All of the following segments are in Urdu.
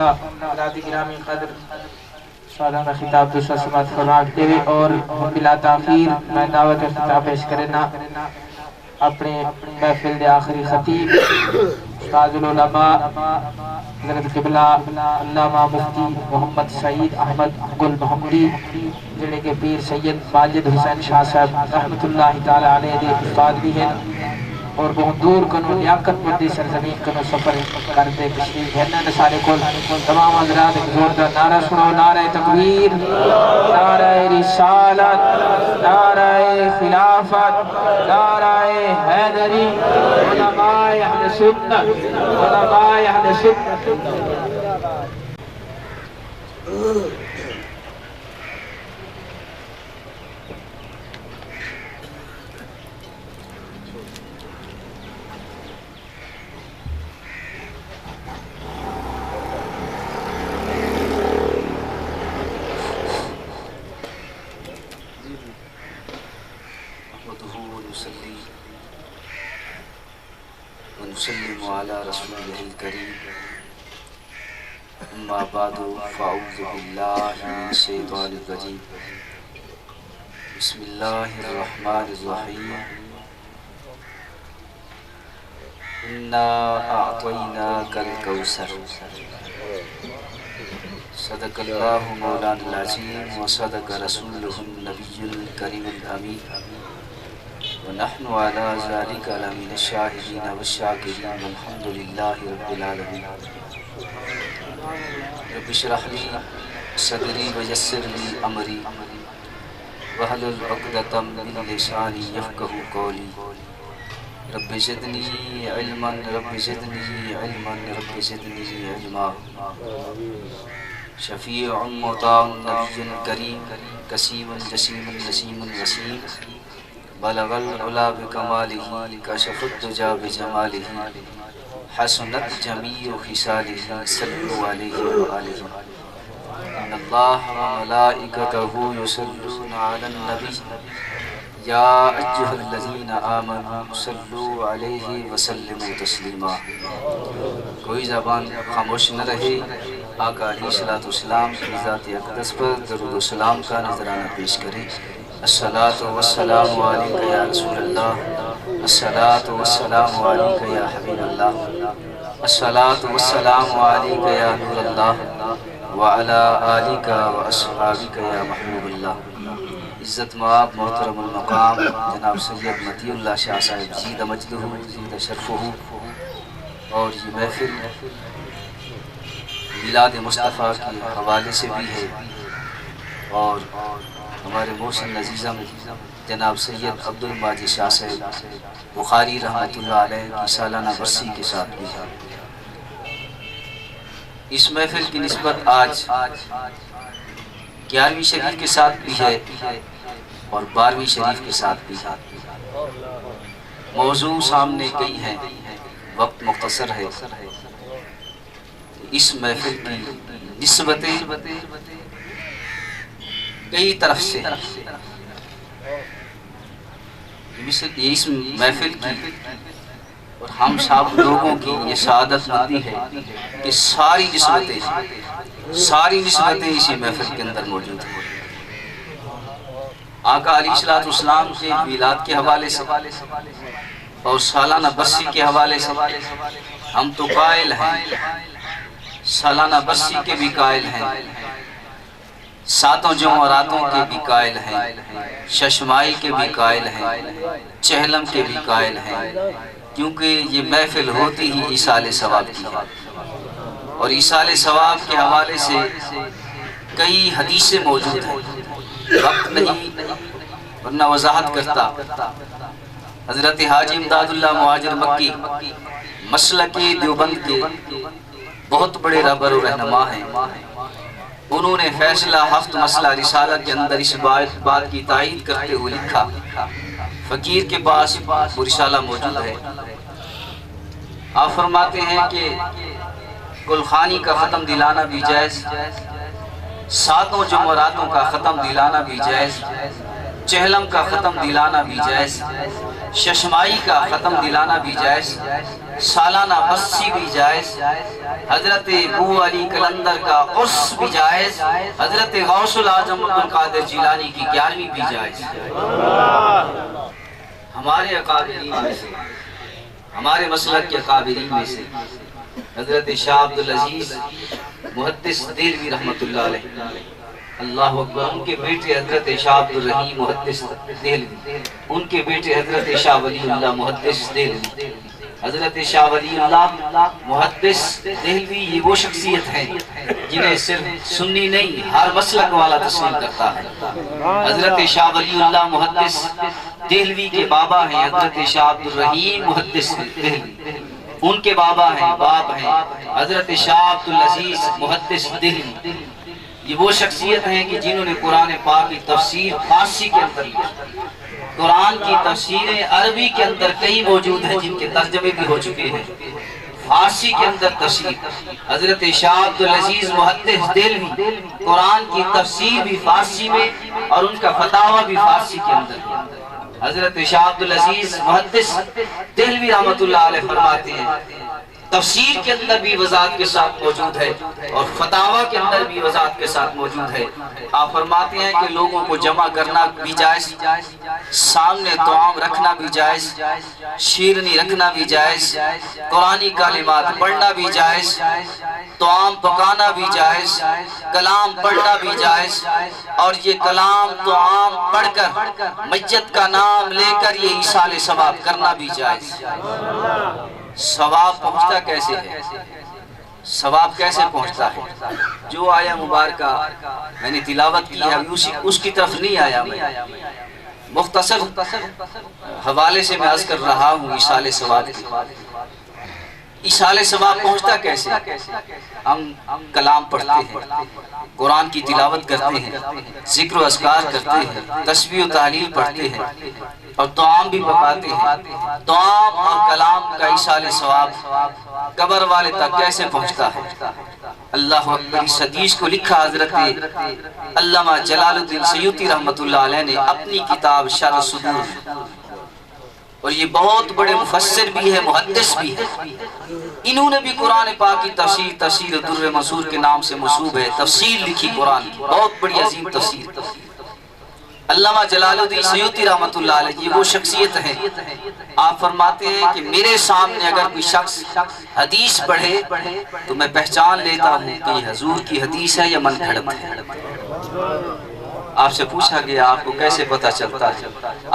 حضرات گرامی قدر سادانہ خطاب دوسرا سماعت فرماتے ہوئے اور بلا تاخیر میں دعوت خطاب پیش کرنا اپنے محفل دے آخری خطیب استاد العلماء حضرت قبلہ علامہ مفتی محمد سعید احمد گل محمدی جڑے کے پیر سید ماجد حسین شاہ صاحب رحمت اللہ تعالی علیہ دے استاد بھی ہیں اور بہت دور کنو لیاقت مندی سرزمین کنو سفر کرتے تشریف ہے نا سارے کول تمام حضرات ایک زوردار نعرہ سنو، نعرہ تکبیر، نعرہ رسالت، نعرہ خلافت، نعرہ حیدری، علماء اہل سنت، علماء اہل سنت۔ ونسلم على رسوله الكريم اما بعد فاعوذ بالله من الشيطان الرجيم بسم الله الرحمن الرحيم انا اعطيناك الكوثر صدق الله مولانا العظيم وصدق رسوله النبي الكريم الامين ونحن على ذلك لمن الشاهدين والشاكرين والحمد لله رب العالمين رب اشرح لي صدري ويسر لي امري واحلل عقدة من لساني يفقهوا قولي رب زدني علما رب زدني علما رب زدني علما شفيع مطاع نبي كريم كسيم جسيم نسيم وسيم بلغ العلا بکمالہ کشف الدجا بجمالہ حسنت جمیع خصالہ صلوا علیہ وآلہ ان اللہ وملائکتہ یصلون علی النبی یا ایھا الذین آمنوا صلوا علیہ وسلموا تسلیما۔ کوئی زبان خاموش نہ رہے، آقا علیہ الصلوۃ والسلام کی ذات اقدس پر درود و سلام کا نذرانہ پیش کریں۔ الصلاۃ والسلام علیک یا رسول اللہ، الصلاۃ والسلام علیک یا حبیب اللہ، الصلاۃ والسلام علیک یا نور اللہ وعلی آلک واصحابک یا محبوب اللہ۔ عزت مآب محترم المقام جناب سید مطیع اللہ شاہ صاحب زید مجدہ زید شرفہ، اور یہ محفل میلاد مصطفیٰ کے حوالے سے بھی ہے اور ہمارے محسن عزیزم جناب سید عبدالماجد شاہ صاحب بخاری رحمۃ اللہ علیہ کی سالانہ برسی کے ساتھ بھی ہے۔ اس محفل کی نسبت آج 11ویں شریف کے ساتھ بھی ہے اور 12ویں شریف کے ساتھ بھی ہے۔ موضوع سامنے کئی ہیں، وقت مختصر ہے۔ اس محفل کی نسبتیں کئی طرف سے یہ اس محفل کی اور ہم سب لوگوں کی یہ سعادت مندی ہے کہ ساری نسبتیں اسی محفل کے اندر موجود ہیں۔ آقا علیہ الصلوۃ والسلام کے میلاد کے حوالے سے اور سالانہ برسی کے حوالے سے ہم تو قائل ہیں، سالانہ برسی کے بھی قائل ہیں، ساتوں جمعراتوں کے بھی قائل ہیں، ششمائی کے بھی قائل ہیں، چہلم کے بھی قائل ہیں، کیونکہ یہ محفل ہوتی ہی ایصال ثواب کی ہے اور ایصال ثواب کے حوالے سے کئی حدیثیں موجود ہیں۔ وقت نہیں ورنہ وضاحت کرتا۔ حضرت حاجی امداد اللہ مہاجر مکی مسلک دیوبند کے بہت بڑے رہبر و رہنما ہیں۔ انہوں نے فیصلہ ہفت مسئلہ رسالت کے اندر اس بات کی تائید کرتے ہوئے لکھا، فقیر کے پاس وہ رسالہ موجود ہے۔ آپ فرماتے ہیں کہ گلخانی کا ختم دلانا بھی جائز، ساتوں جمعراتوں کا ختم دلانا بھی جائز، چہلم کا ختم دلانا بھی جائز، ششمائی کا ختم دلانا بھی جائز، سالانہ برسی بھی جائز، حضرت ابو علی کلندر کا عرس بھی جائز، حضرت غوث العظم عبد القادر جیلانی کی 11ویں بھی جائز۔ ہمارے اکابرین میں سے، ہمارے مسلک کے اکابرین میں سے حضرت شاہ عبدالعزیز محدث دہلوی رحمۃ اللہ علیہ، اللہ اکبر، ان کے بیٹے حضرت شاہ عبدالرحیم محدث دہلوی، ان کے بیٹے حضرت شاہ ولی اللہ محدث دہلوی، حضرت شاہ ولی اللہ محدث دہلوی یہ وہ شخصیت ہیں جنہیں صرف سنی نہیں ہر مسلک والا تسلیم کرتا ہے۔ حضرت شاہ ولی اللہ محدث دہلوی کے بابا ہیں حضرت شاہ عبدالرحیم محدث دہلوی، ان کے بابا ہیں باپ ہیں حضرت شاہ عبدالعزیز محدث دہلوی۔ یہ وہ شخصیت ہیں کہ جنہوں نے قرآن پاک کی تفسیر فارسی کے اندر کی، قرآن کی تفسیریں عربی کے اندر کئی موجود ہیں جن کے ترجمے بھی ہو چکے ہیں، فارسی کے اندر تفسیر حضرت شاہ عبدالعزیز محدث دہلوی، قرآن کی تفسیر بھی فارسی میں اور ان کا فتاوی بھی فارسی کے اندر ہے۔ حضرت شاہ عبدالعزیز محدث دہلوی رحمۃ اللہ علیہ فرماتے ہیں تفسیر کے اندر بھی وضاحت کے ساتھ موجود ہے اور فتاوی کے اندر بھی وضاحت کے ساتھ موجود ہے۔ آپ فرماتے ہیں کہ لوگوں کو جمع کرنا بھی جائز، سامنے طعام رکھنا بھی جائز، شیرنی رکھنا بھی جائز، قرآنی کلمات پڑھنا بھی جائز، طعام پکانا بھی جائز، کلام پڑھنا بھی جائز، اور یہ کلام طعام پڑھ کر میت کا نام لے کر یہ ایصال ثواب کرنا بھی جائز۔ ثواب پہنچتا کیسے ہے؟ ثواب کیسے پہنچتا ہے؟ جو آیا مبارکہ میں نے تلاوت کی ہے اس کی طرف نہیں آیا، میں مختصر حوالے سے میں عرض کر رہا ہوں ایصال ثواب کی۔ ایصال ثواب پہنچتا کیسے؟ ہم کلام پڑھتے ہیں، قرآن کی تلاوت کرتے ہیں، ذکر و اذکار کرتے ہیں، تسبیح و تحلیل پڑھتے ہیں اور طعام بھی پکاتے ہیں۔ طعام اور کلام کا ایصال ثواب قبر والے تک کیسے پہنچتا ہے؟ اللہ اکبر، اس حدیث کو لکھا حضرت علامہ جلال الدین سیوطی رحمۃ اللہ علیہ نے اپنی کتاب شرح الصدور، اور یہ بہت بڑے مفسر بھی ہے، محدث بھی ہے۔ انہوں نے بھی قرآن پاک کی تفسیر، تفسیر در منصور کے نام سے منسوب ہے، تفسیر لکھی قرآن کی، بہت بڑی عظیم تفسیر۔ علامہ جلال الدین سیوطی رحمۃ اللہ علیہ یہ وہ شخصیت ہے، آپ فرماتے ہیں کہ میرے سامنے اگر کوئی شخص حدیث پڑھے تو میں پہچان لیتا ہوں کہ یہ حضور کی حدیث ہے یا من گھڑت ہے۔ آپ سے پوچھا گیا آپ کو کیسے پتہ چلتا ہے؟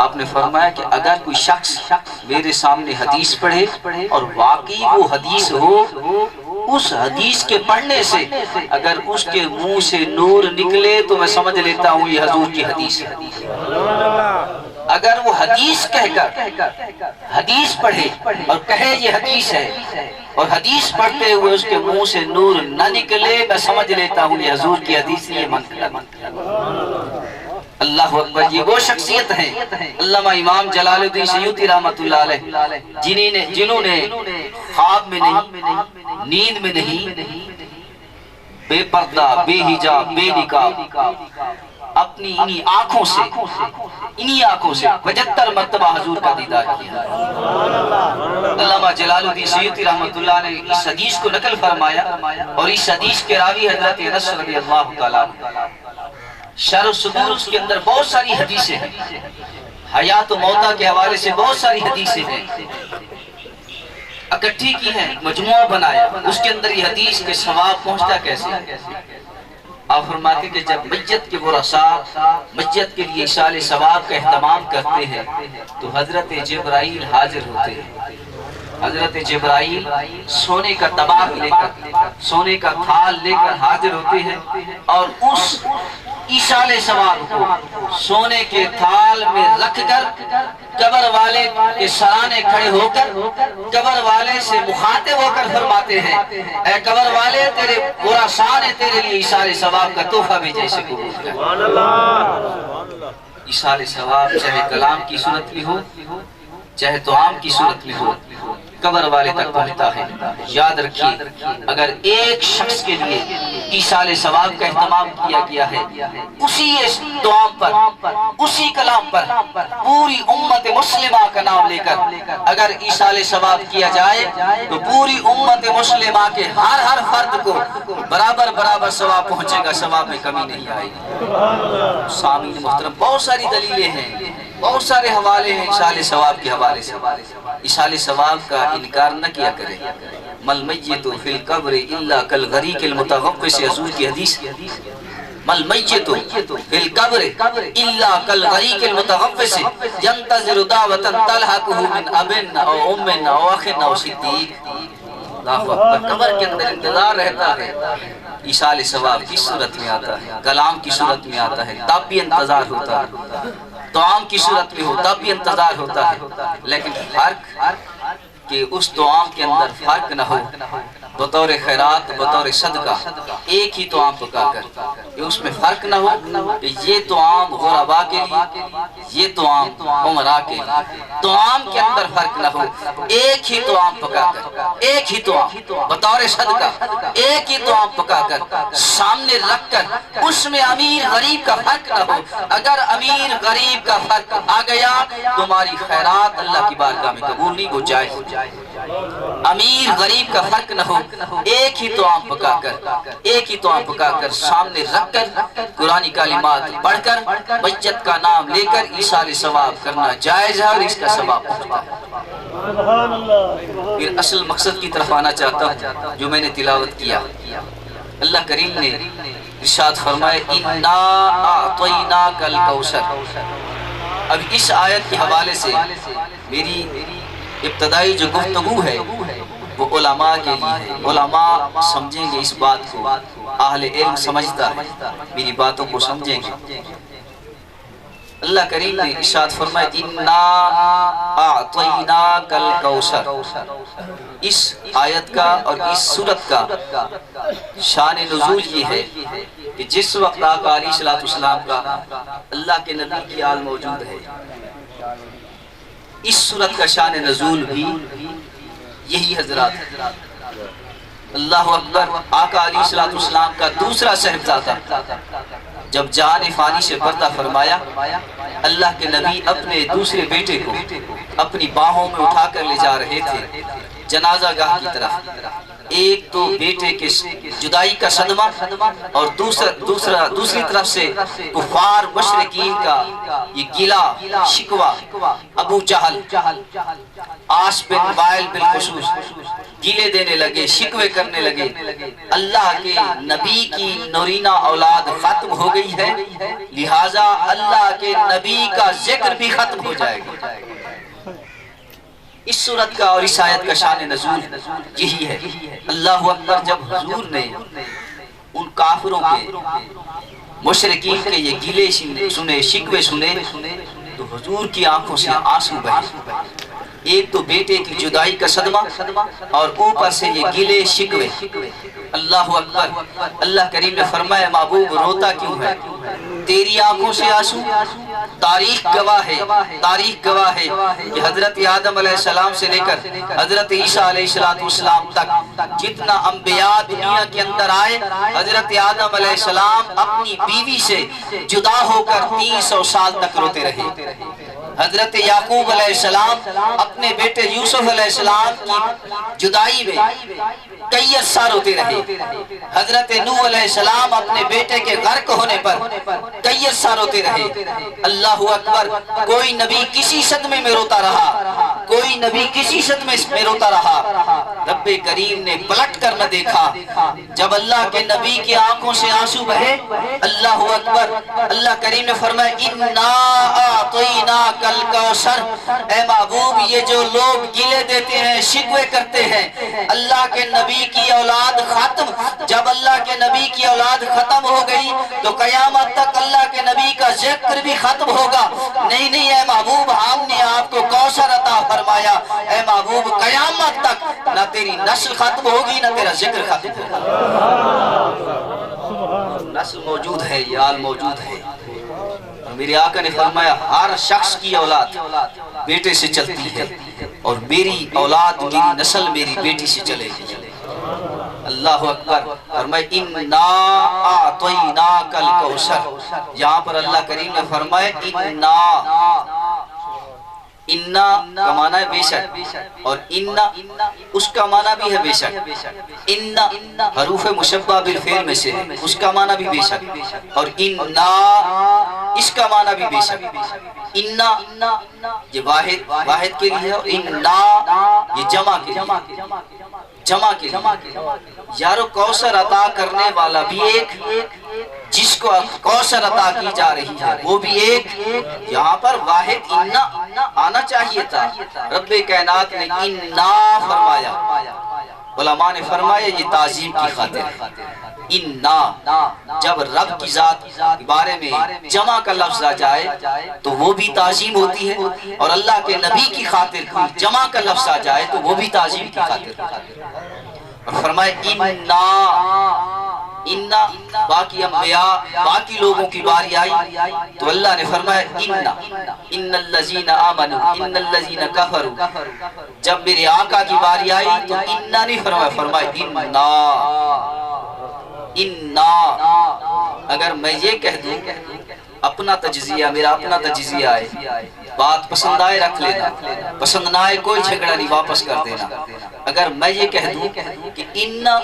آپ نے فرمایا کہ اگر کوئی شخص میرے سامنے حدیث پڑھے اور واقعی وہ حدیث ہو، اس حدیث کے پڑھنے سے اگر اس کے منہ سے نور نکلے تو میں سمجھ لیتا ہوں یہ حضور کی حدیث ہے۔ اگر وہ حدیث کہہ کر حدیث پڑھے اور کہے یہ حدیث ہے اور حدیث پڑھتے ہوئے اس کے منہ سے نور نہ نکلے، میں سمجھ لیتا ہوں یہ حضور کی حدیث ہے، یہ من گھڑت۔ اللہ اکبر، یہ وہ شخصیت ہے علامہ امام جلال الدین سیوطی رحمۃ اللہ علیہ جنہوں نے خواب میں نہیں، نیند میں نہیں، بے پردہ، بے حجاب، بے نقاب، اپنی انہی آنکھوں سے 75 مرتبہ حضور کا دیدار کیا۔ علامہ جلال الدین سیوطی رحمۃ اللہ نے اس حدیث کو نقل فرمایا اور اس حدیث کے راوی حضرت انس رضی اللہ تعالیٰ عنہ۔ شرح الصدور اس کے اندر بہت ساری حدیثیں ہیں، حیات و موتہ کے حوالے سے بہت ساری حدیثیں ہیں، اکٹھی کی ہیں، مجموعہ بنایا، اس کے اندر یہ حدیث کے ثواب پہنچتا کیسے؟ آپ فرماتے کہ جب میت کے ورثاء میت کے لیے ایصال ثواب کا اہتمام کرتے ہیں تو حضرت جبرائیل حاضر ہوتے ہیں۔ حضرت جبرائیل سونے کا طبق لے کر، سونے کا تھال لے کر حاضر ہوتے ہیں اور اس ایصال ثواب کو سونے کے تھال میں رکھ کر قبر والے کے سرانے کھڑے ہو کر قبر والے سے مخاطب ہو کر فرماتے ہیں، اے قبر والے، تیرے ورثاء نے تیرے لیے ایصال ثواب کا تحفہ بھی جیسے قبول کیا۔ ایصال ثواب چاہے کلام کی صورت میں ہو، چاہے طعام کی صورت میں ہو، قبر والے تک پہنچتا ہے۔ یاد رکھیے اگر ایک شخص کے لیے ایصال ثواب کا اہتمام کیا گیا ہے، اسی دعا پر، اسی کلام پر پوری امت مسلمہ کا نام لے کر اگر ایصال ثواب کیا جائے تو پوری امت مسلمہ کے ہر فرد کو برابر برابر ثواب پہنچے گا، ثواب میں کمی نہیں آئے گی۔ سامعین محترم، بہت ساری دلیلیں ہیں، بہت سارے حوالے ہیں ایصال ثواب کے حوالے سے۔ ایصال ثواب کا انکار نہ کیا کریں۔ مل میت فی القبر الا کالغریق المتغوص، حضور کی حدیث، مل میت فی القبر الا کالغریق المتغوص ينتظر دعوة تلحقه من اب او ام او اخ او صدیق۔ اللہ اکبر، قبر کے اندر انتظار رہتا ہے۔ ایصال ثواب کس صورت میں آتا ہے؟ کلام کی صورت میں آتا ہے، تب بھی انتظار ہوتا ہے۔ دعام کی صورت میں ہو تب بھی انتظار ہوتا ہے، لیکن فرق کہ اس دعام کے اندر فرق نہ ہو، بطور خیرات بطور صدقہ ایک ہی دعام پکا کر، کہ اس میں فرق نہ ہو کہ یہ دعام غربا کے لیے، یہ دعام عمرہ کے لیے، دعام کے اندر فرق نہ ہو، ایک ہی دعام پکا کر، ایک ہی دعام بطور صدقہ ایک ہی دعام پکا کر سامنے رکھ کر اس میں امیر غریب کا فرق نہ ہو۔ اگر امیر غریب کا فرق آ گیا تمہاری خیرات اللہ کی بارگاہ میں قبول نہیں ہو جائے۔ امیر غریب کا فرق نہ ہو، ایک ہی دعام پکا کر، ایک ہی دعام پکا کر سامنے رکھ کر قرآنی کلمات پڑھ کر میت کا نام لے کر ایصال ثواب کرنا جائز ہے اور اس کا ثواب پہنچتا ہے۔ پھر اصل مقصد کی طرف آنا چاہتا ہوں جو میں نے تلاوت کیا۔ اللہ کریم نے ارشاد فرمائے اِنَّا أَعْطَيْنَاكَ الْكَوْثَرَ۔ اب اس آیت کے حوالے سے میری ابتدائی جو گفتگو ہے وہ علماء کے لیے ہے۔ علماء سمجھیں گے اس بات کو، اہل علم سمجھتا ہے، میری باتوں کو سمجھیں گے۔ اللہ کریم نے ارشاد فرمایا اِنَّا أَعْطَيْنَاكَ الْكَوْثَرَ۔ اس آیت کا اور اس سورت کا شان نزول یہ ہے کہ جس وقت آقا علیہ السلام کا اللہ کے نبی کی آل موجود ہے، اس سورت کا شان نزول بھی یہی حضرات ہے۔ اللہ اکبر، آقا علیہ السلام کا دوسرا صاحبزادہ جب جان فانی سے پردہ فرمایا، اللہ کے نبی اپنے دوسرے بیٹے کو اپنی باہوں میں اٹھا کر لے جا رہے تھے جنازہ گاہ کی طرف۔ ایک تو بیٹے کے جدائی کا صدمہ اور دوسری طرف سے کفار مشرکین کا یہ گلہ شکوہ۔ ابو جہل، عاص بن وائل بالخصوص گلے دینے لگے، شکوے کرنے لگے، اللہ کے نبی کی نورینہ اولاد ختم ہو گئی ہے، لہٰذا اللہ کے نبی کا ذکر بھی ختم ہو جائے گا۔ اس صورت کا اور اس آیت کا شان نزول یہی ہے۔ اللہ اکبر، جب حضور نے ان کافروں کے مشرکین کے یہ گلے سنے، شکوے سنے، تو حضور کی آنکھوں سے آنسو بہے۔ ایک تو بیٹے کی جدائی کا صدمہ اور اوپر سے یہ گلے شکوے۔ اللہ اکبر، اللہ کریم نے فرمایا محبوب روتا کیوں ہے؟ تیری آنکھوں سے آنسو؟ تاریخ گواہ ہے، تاریخ گواہ ہے کہ حضرت آدم علیہ السلام سے لے کر حضرت عیسیٰ علیہ السلام تک جتنا انبیاء دنیا کے اندر آئے، حضرت آدم علیہ السلام اپنی بیوی سے جدا ہو کر 300 سال تک روتے رہے۔ حضرت یعقوب علیہ السلام اپنے بیٹے یوسف علیہ السلام کی جدائی میں کئی عرصہ روتے رہے۔ حضرت نوح علیہ السلام اپنے بیٹے کے غرق ہونے پر کئی عرصہ روتے رہے۔ اللہ اکبر، کوئی نبی کسی صدمے میں روتا رہا، کوئی نبی کسی صدمے میں روتا رہا۔ رب کریم نے پلٹ کر نہ دیکھا، جب اللہ کے نبی کی آنکھوں سے آنسو بہے، اللہ اکبر، اللہ کریم نے فرمایا اِنَّا أَعْطَيْنَاكَ الْكَوْثَرَ۔ اے محبوب، یہ جو لوگ گلے دیتے ہیں، شکوے کرتے ہیں، اللہ کے نبی کی اولاد ختم، جب اللہ کے نبی کی اولاد ختم ہو گئی تو قیامت تک اللہ کے نبی کا ذکر بھی ختم ہوگا۔ نہیں نہیں اے محبوب، ہم نے آپ کو کوثر عطا فرمایا۔ اے محبوب، قیامت تک نہ تیری نسل ختم ہوگی نہ تیرا ذکر ختم ہوگا۔ نسل موجود ہے، یال موجود ہے۔ میرے آقا نے فرمایا ہر شخص کی اولاد بیٹے سے چلتی ہے، اور میری اولاد میری نسل میری بیٹی سے چلے گی۔ اللہ اکبر۔ فرمائے اِنَّا أَعْطَيْنَاكَ الْكَوْثَرَ، یہاں پر اللہ کریم نے فرمائے اِنَّا کا معنی ہے بے شک، اور اِنَّا اس کا معنی بھی ہے بے شک۔ اِنَّا حروف مشبہ بالفعل میں سے ہے، اس کا معنی بھی بے شک، اور اِنَّا اس کا معنی بھی بے شک۔ اِنَّا یہ واحد کے لیے، اور اِنَّا یہ جمع کے لیے، جمع کے لیے۔ یارو کوثر عطا کرنے والا بھی ایک، جس کو کوثر عطا کی جا رہی ہے وہ بھی ایک۔ یہاں پر واحد اِنَّا آنا چاہیے تھا، رب کائنات نے اِنَّا فرمایا۔ علماء نے فرمایا یہ تعظیم کی خاطر اِنَّا، جب رب کی ذات کے بارے میں جمع کا لفظ آ جائے تو وہ بھی تعظیم ہوتی ہے، اور اللہ کے نبی کی خاطر جمع کا لفظ آ جائے تو وہ بھی تعظیم کی خاطر۔ اور فرمائے اِنَّا باقی انبیاء باقی لوگوں کی باری آئی تو اللہ نے فرمایا اِنَّ الَّذِينَ آمَنُوا اِنَّ الَّذِينَ كَفَرُوا، جب میرے آقا کی باری آئی تو اِنَّا نہیں فرمایا، فرمایا اِنَّا۔ اگر میں یہ کہہ دوں اپنا تجزیہ، میرا اپنا تجزیہ ہے، بات پسند آئے رکھ لینا، پسند نہ آئے کوئی جھگڑا نہیں، واپس کر دینا۔ اگر میں یہ کہہ دوں کہ اِنَّا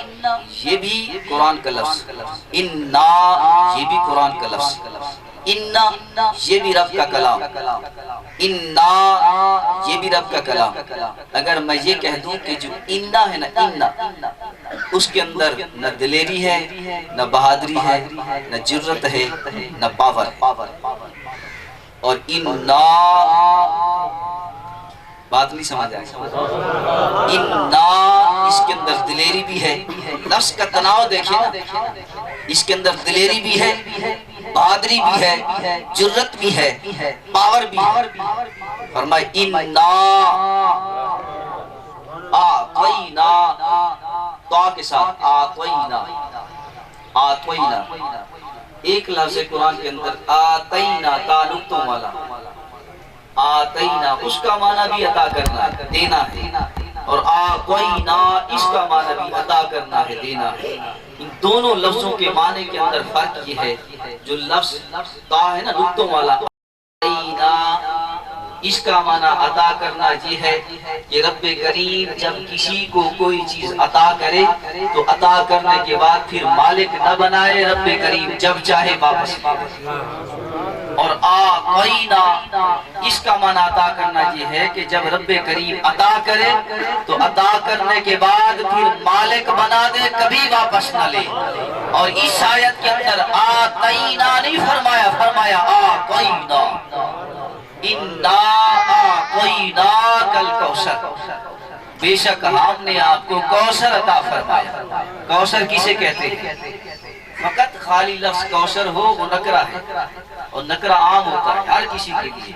یہ بھی قرآن کا لفظ، اِنَّا یہ بھی قرآن کا لفظ، اِنَّا یہ بھی رب کا کلام، اِنَّا یہ بھی رب کا کلام۔ اگر میں یہ کہہ دوں کہ جو اِنَّا ہے نا، اِنَّا اس کے اندر نہ دلیری ہے، نہ بہادری ہے، نہ جرت ہے، نہ پاور ہے، اور اِنَّا بات نہیں سمجھ آئے، اِنَّا اس کے اندر دلیری بھی ہے، لفظ کا تناؤ دیکھیں نا، اس کے اندر دلیری بھی ہے، بہادری بھی ہے، جرت بھی ہے، پاور بھی ہے۔ فرمائے اِنَّا آتوینا، تو کے ساتھ آتوینا، آتوینا ایک لفظ قرآن کے اندر آتینا، تعلق والا آتینا، اس کا معنی بھی عطا کرنا ہے، دینا ہے، اور آتینا اس کا معنی بھی عطا کرنا ہے، دینا ہے۔ ان دونوں لفظوں کے معنی کے اندر فرق یہ ہے، جو لفظ تا ہے نا نقطوں والا، آتینا اس کا معنی عطا کرنا یہ ہے کہ رب کریم جب کسی کو کوئی چیز عطا کرے تو عطا کرنے کے بعد پھر مالک نہ بنائے، رب کریم جب چاہے واپس۔ اور آتینا اس کا معنی عطا کرنا یہ ہے کہ جب رب کریم عطا کرے تو عطا کرنے کے بعد پھر مالک بنا دے، کبھی واپس نہ لے۔ اور اس آیت کے اندر آتینا نہیں فرمایا، فرمایا آتینا، اِنَّا أَعْطَيْنَاكَ الْكَوْثَرَ، بے شک ہم نے آپ کو کوثر عطا فرمایا۔ کوثر کسے کہتے ہیں؟ فقط خالی لفظ کوثر ہو وہ نکرہ ہے، اور نکرہ عام ہوتا ہے ہر کسی کے لیے۔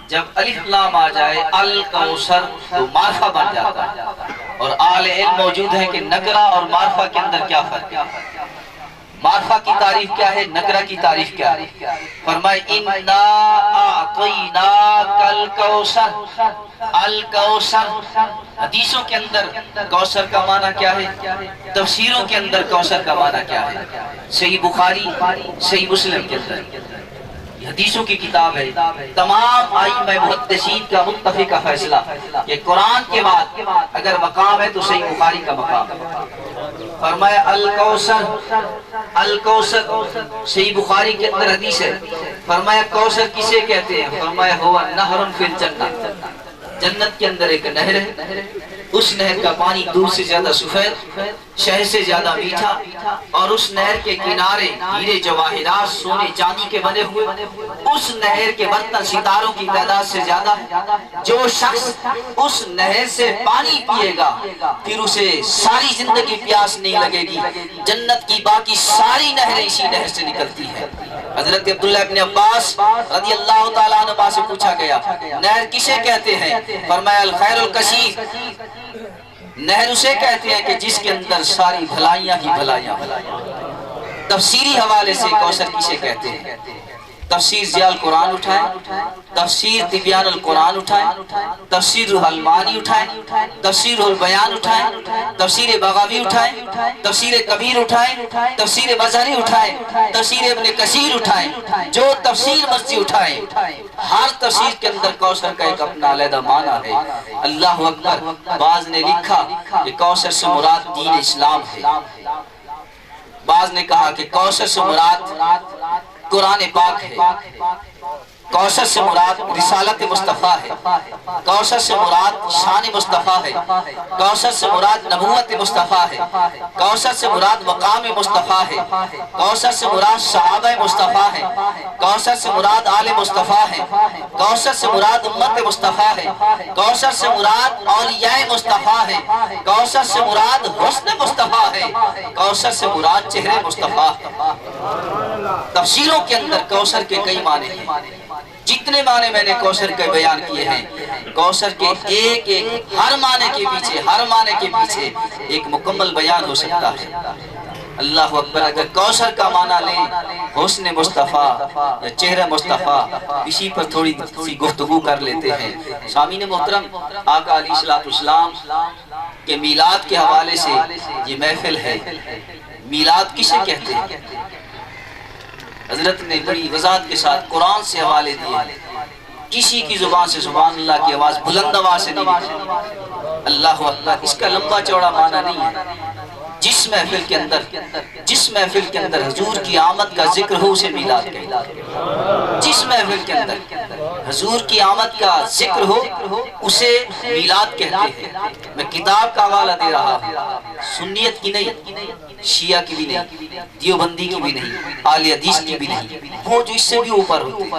جب الف لام آ جائے الکوثر تو معرفہ بن جاتا ہے، اور اہل علم موجود ہے کہ نکرہ اور معرفہ کے اندر کیا فرق ہے۔ معرفہ کی تعریف کیا ہے، نکرہ کی تعریف کیا ہے؟ فرمائے اِنَّا أَعْطَيْنَاكَ الْكَوْثَرَ، الکوثر۔ حدیثوں کے اندر کوثر کا معنی کیا ہے، تفسیروں کے اندر کوثر کا معنی کیا ہے؟ صحیح بخاری، صحیح مسلم کے اندر حدیثوں کی کتاب ہے، تمام ائمہ محدثین کا متفقہ فیصلہ کہ قرآن کے بعد اگر مقام ہے تو صحیح بخاری کا مقام ہے۔ فرمایا الکوثر، الکوثر صحیح بخاری کے اندر حدیث ہے۔ فرمایا کوثر کسے کہتے ہیں؟ فرمایا ہوا نہر فی الجنہ، جنت کے اندر ایک نہر ہے، اس نہر کا پانی دودھ سے زیادہ سفید، شہد سے زیادہ میٹھا، اور اس نہر کے کنارے ہیرے جواہرات سونے چاندی کے بنے ہوئے، اس نہر کے برتن ستاروں کی تعداد سے زیادہ ہے۔ جو شخص اس نہر سے پانی پیے گا پھر اسے ساری زندگی پیاس نہیں لگے گی، جنت کی باقی ساری نہریں اسی نہر سے نکلتی ہیں۔ حضرت عبداللہ ابن عباس رضی اللہ تعالیٰ عنہ سے پوچھا گیا نہر کسے کہتے ہیں؟ فرمایا الخیر الکثیر، نہر اسے کہتے ہیں کہ جس کے اندر ساری بھلائیاں ہی بھلائیاں۔ تفسیری حوالے سے کوثر کسے کہتے ہیں؟ تفسیر ضیاء القرآن اٹھائیں، تفسیر تبیان القرآن اٹھائیں، تفسیر روح المعانی اٹھائیں، تفسیر روح البیان اٹھائیں، تفسیر بغوی اٹھائیں، تفسیر کبیر اٹھائیں، تفسیر مظہری اٹھائیں، تفسیر ابن کثیر اٹھائیں، جو تفسیر مرضی اٹھائیں، ہر تفسیر کے اندر کوثر کا ایک اپنا علیحدہ معنی ہے۔ اللہ اکبر۔ بعض نے لکھا کہ کوثر سے مراد دین اسلام ہے، بعض نے کہا کہ کوثر سے مراد قرآن پاک ہے، کوثر سے مراد رسالت مصطفیٰ ہے، کوثر سے مراد شان مصطفیٰ ہے، کوثر سے مراد نبوت مصطفیٰ ہے، کوثر سے مراد مقام مصطفیٰ ہے، کوثر سے مراد صحابہ مصطفیٰ ہے، کوثر سے مراد آل مصطفیٰ ہے، کوثر سے مراد امت مصطفیٰ ہے، کوثر سے مراد اولیاء مصطفیٰ ہے، کوثر سے مراد حسن مصطفیٰ ہے، کوثر سے مراد چہرے مصطفیٰ ہے۔ تفسیروں کے اندر کوثر کے کئی معنی ہیں، جتنے معنی میں نے کوثر کے بیان کیے ہیں، کوثر کے ایک ایک ہر معنی کے پیچھے ایک مکمل بیان ہو سکتا ہے۔ اللہ اکبر۔ اگر کوثر کا معنی لیں حسن مصطفیٰ یا چہرہ مصطفیٰ، اسی پر تھوڑی سی گفتگو کر لیتے ہیں۔ سامعین محترم، آقا علیہ السلام کے میلاد کے حوالے سے یہ محفل ہے۔ میلاد کسے کہتے ہیں؟ حضرت نے بڑی وضاحت کے ساتھ قرآن سے حوالے دیے، کسی کی زبان سے سبحان اللہ کی آواز بلند آواز سے نہیں نکلی۔ اللہ اکبر۔ اس کا لمبا چوڑا معنی نہیں ہے۔ جس محفل کے اندر حضور کی آمد کا ذکر ہو اسے میلاد کہتے ہیں۔ جس محفل کے اندر حضور کی آمد کا ذکر ہو اسے میلاد کہتے ہیں۔ میں کتاب کا حوالہ دے رہا ہوں، سنیت کی نہیں، شیعہ کی بھی نہیں، دیوبندی کی بھی نہیں، اہل حدیث کی بھی نہیں، وہ جو اس سے بھی اوپر ہوتے،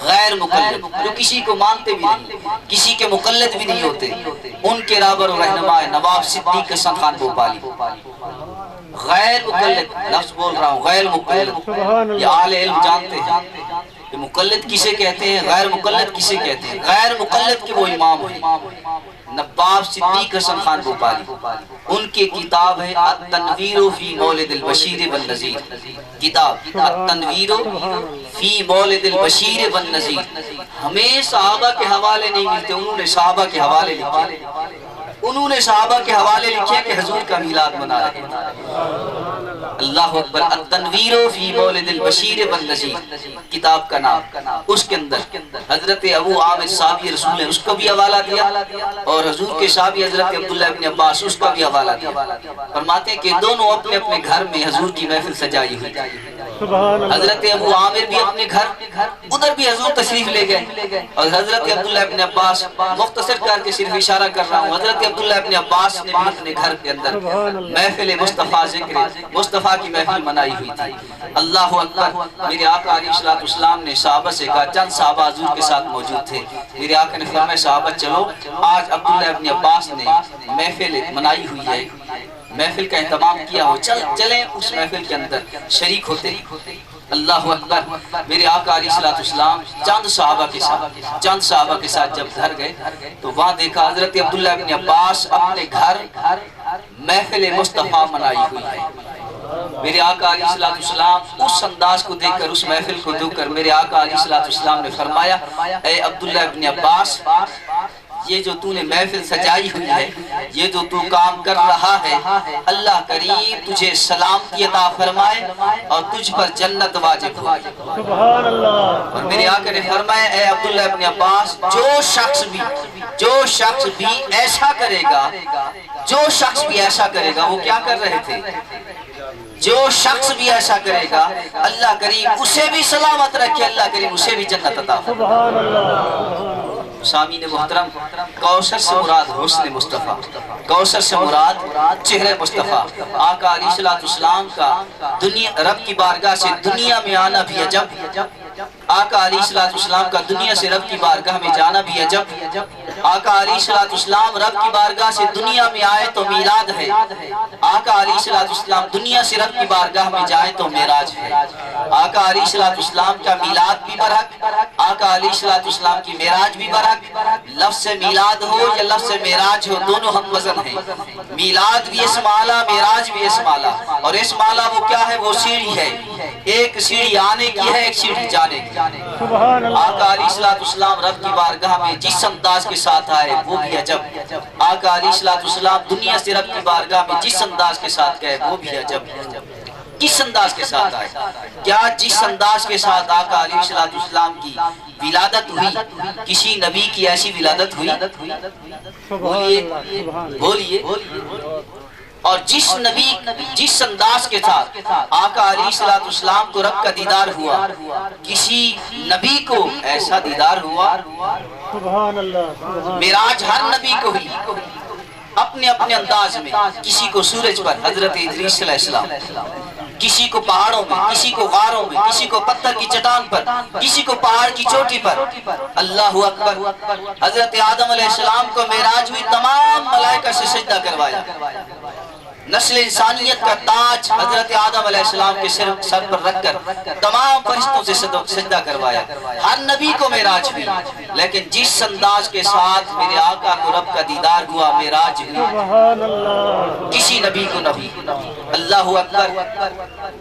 غیر مقلد، جو کسی کو مانتے بھی نہیں، کسی کے مقلد بھی نہیں ہوتے، ان کے رہبر و رہنما نواب صدیق حسن خان بھوپالی۔ غیر مقلد لفظ بول رہا ہوں، غیر مقلد، یہ اہل علم جانتے ہیں کہ مقلد کسے کہتے ہیں، غیر مقلد کسے کہتے ہیں۔ غیر مقلد کے وہ امام ہیں نواب صدیق حسن خان بھوپالی، ان کی کتاب ہے التنویر فی مولد البشیر والنذیر۔ کتاب التنویر فی مولد البشیر والنذیر۔ ہمیں صحابہ کے حوالے نہیں ملتے، انہوں نے صحابہ کے حوالے لکھے، انہوں نے صحابہ کے حوالے لکھے کہ حضور کا میلاد منا رہے ہیں۔ اللہ اکبر۔ التنویر فی مولد البشیر والنذیر کتاب کا نام۔ اس کے اندر حضرت ابو عامر صحابی رسول نے اس کو بھی حوالہ دیا، اور حضور کے صحابی حضرت عبداللہ ابن عباس اس کا بھی حوالہ دیا۔ فرماتے ہیں کہ دونوں اپنے اپنے گھر میں حضور کی محفل سجائی ہوئی۔ حضرت ابو عامر بھی اپنے گھر، ادھر بھی حضور تشریف لے گئے، اور حضرت عبداللہ ابن عباس، مختصر کر کے صرف اشارہ کر رہا ہوں، حضرت عبداللہ ابن عباس نے بھی اپنے گھر کے اندر محفل مصطفیٰ ذکر مصطفیٰ کی محفل منائی ہوئی تھی۔ اللہ اکبر۔ میرے آقا علیہ السلام نے صحابہ سے کہا، چند صحابہ حضور کے ساتھ موجود تھے، میرے آقا نے فرمایا صحابہ چلو، آج عبداللہ ابن عباس نے محفل منائی ہوئی ہے، محفل کا اہتمام کیا ہو، چلیں اس محفل کے اندر شریک ہوتے۔ اللہ اکبر۔ میرے آقا علیہ السلام چند صحابہ کے ساتھ جب گھر گئے تو وہاں دیکھا حضرت عبداللہ ابن عباس اپنے گھر محفل مصطفیٰ منائی ہوئی ہے۔ میرے آقا علیہ السلام اس انداز کو دیکھ کر، اس محفل کو دیکھ کر میرے آقا علیہ السلام نے فرمایا، اے عبداللہ ابن عباس، یہ جو تو نے محفل سجائی ہوئی ہے، یہ جو تو کام کر رہا ہے، اللہ کریم تجھے سلامتی عطا فرمائے اور تجھ پر جنت واجب ہو۔ سبحان اللہ۔ اور میرے آقا نے فرمایا، اے عبداللہ ابن عباس، جو شخص بھی ایسا کرے گا، وہ کیا کر رہے تھے؟ جو شخص بھی ایسا کرے گا، اللہ کریم اسے بھی سلامت رکھے، اللہ کریم اسے بھی جنت عطا فرمائے۔ سامعین محترم، کوثر سے مراد حسن مصطفیٰ، کوثر سے مراد چہرے مصطفیٰ۔ آقا علیہ السلام کا رب کی بارگاہ سے دنیا میں آنا بھی عجب، آقا علیہ السلام کا دنیا سے رب کی بارگاہ میں جانا بھی عجب۔ آقا علیہ السلام رب کی بارگاہ سے دنیا میں آئے تو میلاد ہے، آقا علیہ السلام دنیا سے رب کی بارگاہ میں جائے تو معراج ہے۔ آقا علیہ السلام کا میلاد بھی برحق، آقا علیہ السلام کی معراج بھی برحق۔ لفظ میلاد ہو یا لفظ معراج ہو، دونوں ہم وزن ہیں۔ میلاد بھی اسم اعلیٰ، معراج بھی اسم اعلیٰ، اور اسم اعلیٰ وہ کیا ہے؟ وہ سیڑھی ہے، ایک سیڑھی آنے کی ہے، ایک سیڑھی جانے کی۔ آقا علیہ السلام رب کی بارگاہ میں جس انداز کے ساتھ آئے وہ بھی عجب۔ آقا علیہ السلام دنیا سے رب کی بارگاہ میں جس انداز کے ساتھ گئے وہ بھی عجب۔ کس انداز کے ساتھ آئے؟ کیا جس انداز کے ساتھ آقا علیہ السلام کی ولادت ہوئی، کسی نبی کی ایسی ولادت ہوئی؟ بولیے بولیے۔ اور جس انداز کے ساتھ آقا علیہ السلام کو رب کا دیدار ہوا، کسی نبی کو ایسا دیدار ہوا؟ معراج ہر نبی کو ہوئی اپنے اپنے انداز میں، کسی کو سورج پر حضرت ادریس علیہ السلام، کسی کو پہاڑوں میں، کسی کو غاروں میں، کسی کو پتھر کی چٹان پر، کسی کو پہاڑ کی چوٹی پر۔ اللہ اکبر۔ حضرت آدم علیہ السلام کو معراج ہوئی، تمام ملائکہ سے سجدہ کروایا، نسل انسانیت کا تاج حضرت آدم علیہ السلام کے سر پر رکھ کر تمام فرشتوں سے سجدہ کروایا۔ ہر نبی کو معراج ہوئی، لیکن جس انداز کے ساتھ میرے آقا کو رب کا دیدار ہوا، معراج ہوئی، کسی نبی کو نبی۔ اللہ اکبر۔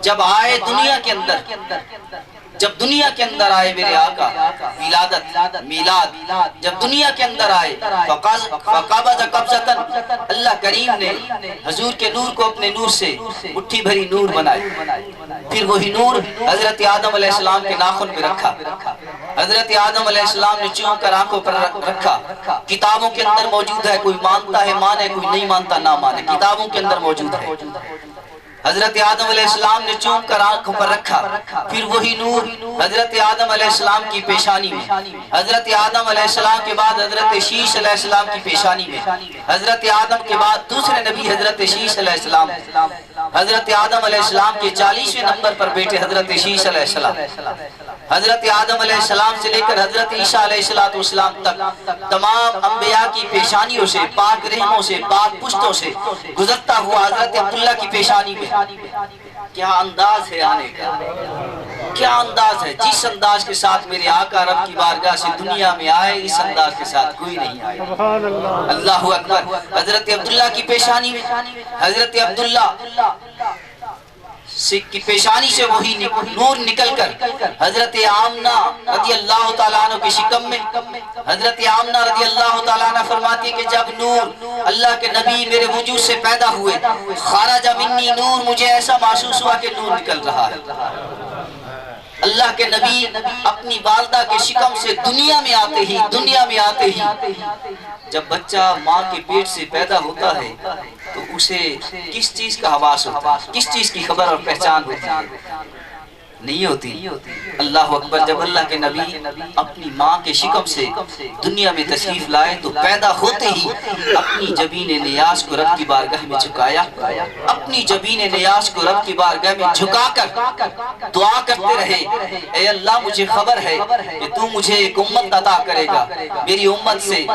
جب آئے دنیا کے اندر، جب دنیا کے اندر آئے میرے آقا، ولادت میلاد، جب دنیا کے اندر آئے فقبض قبضۃ، اللہ کریم نے حضور کے نور کو اپنے نور سے مٹھی بھری نور بنائے، پھر وہی نور حضرت آدم علیہ السلام کے ناخن میں رکھا، حضرت آدم علیہ السلام نے چوم کر آنکھوں پر رکھا۔ کتابوں کے اندر موجود ہے، کوئی مانتا ہے مانے، کوئی نہیں مانتا نہ مانے، کتابوں کے اندر موجود ہے۔ حضرت آدم علیہ السلام نے چوم کر آنکھوں پر رکھا، پھر وہی نور حضرت آدم علیہ السلام کی پیشانی میں، حضرت آدم علیہ السلام کے بعد حضرت شیش علیہ السلام کی پیشانی میں، حضرت آدم کے بعد دوسرے نبی حضرت شیش علیہ السلام، حضرت آدم علیہ السلام کے 40ویں نمبر پر بیٹے حضرت شیش علیہ السلام، حضرت آدم علیہ السلام سے لے کر حضرت عیسیٰ علیہ السلام تک تمام انبیاء کی پیشانیوں سے، پاک رحموں سے، پاک پشتوں سے گزرتا ہوا حضرت عبداللہ کی پیشانی میں۔ کیا انداز ہے آنے کا، کیا انداز ہے! جس انداز کے ساتھ میرے آقا رب کی بارگاہ سے دنیا میں آئے، اس انداز کے ساتھ کوئی نہیں آیا۔ اللہ اکبر۔ حضرت عبداللہ کی پیشانی میں، حضرت عبداللہ کی پیشانی سے وہی نور نکل کر حضرت آمنہ رضی اللہ تعالیٰ عنہ کے شکم میں، حضرت آمنہ رضی اللہ تعالیٰ عنہ فرماتی ہے کہ جب نور اللہ کے نبی میرے وجود سے پیدا ہوئے، خارج منی نور، مجھے ایسا محسوس ہوا کہ نور نکل رہا ہے۔ اللہ کے نبی اپنی والدہ کے شکم سے دنیا میں آتے ہی جب بچہ ماں کے پیٹ سے پیدا ہوتا ہے تو اسے کس چیز کا حواس ہوتا ہے، کس چیز کی خبر اور پہچان ہوتی ہے؟ نہیں ہوتی۔ اللہ اکبر۔ جب اللہ کے نبی اپنی ماں کے شکم سے دنیا میں تشریف لائے تو پیدا ہوتے ہی اپنی جبین نیاز کو رب کی بارگاہ میں جھکایا، اپنی جبین نیاز کو رب کی بارگاہ میں جھکا کر دعا کرتے رہے، اے اللہ مجھے خبر ہے کہ تو مجھے ایک امت عطا کرے گا، میری امت سے